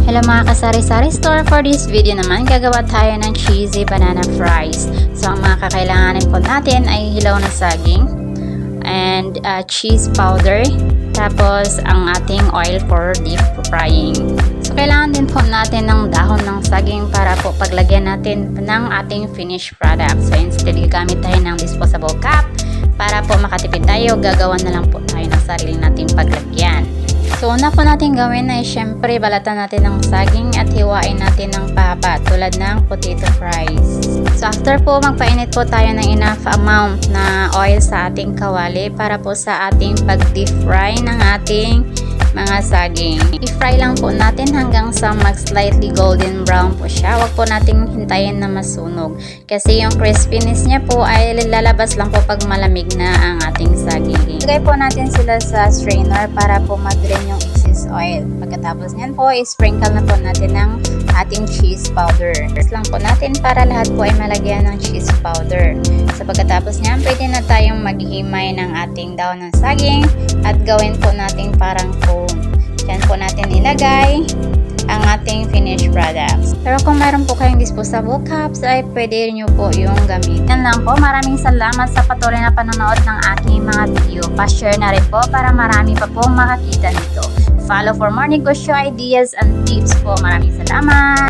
Hello mga kasari-sari store, for this video naman gagawa tayo ng cheesy banana fries. So ang mga kakailanganin po natin ay hilaw na saging and cheese powder, tapos ang ating oil for deep frying. So kailangan din po natin ng dahon ng saging para po paglagyan natin ng ating finished product. So instead gagamit tayo ng disposable cup para po makatipid tayo, gagawa na lang po tayo ng sarili nating paglagyan. So una po natin gawin ay syempre balatan natin ng saging at hiwain natin ng pahaba tulad ng potato fries. So after po magpainit po tayo ng enough amount na oil sa ating kawali para po sa ating pag-deep fry ng ating mga saging. I-fry lang po natin hanggang sa mag-slightly golden brown po siya. Huwag po nating hintayin na masunog kasi yung crispiness niya po ay lalabas lang po pag malamig na ang ating saging. Ilagay po natin sila sa strainer para po ma-drain yung excess oil. Pagkatapos niyan po, i-sprinkle na po natin ng ating cheese powder. Press lang po natin para lahat po ay malagyan ng cheese powder. So pagkatapos niyan, pwede na tayong maghihimay ng ating daon ng saging at gawin po natin parang cone. Diyan po natin ilagay ang ating finished products. Pero kung mayroon po kayong disposable cups, ay pwede nyo po yung gamitin lang po. Maraming salamat sa patuloy na panonood ng aking mga video. Pa-share na rin po para marami pa po makakita nito. Follow for more negosyo ideas and tips po. Maraming salamat!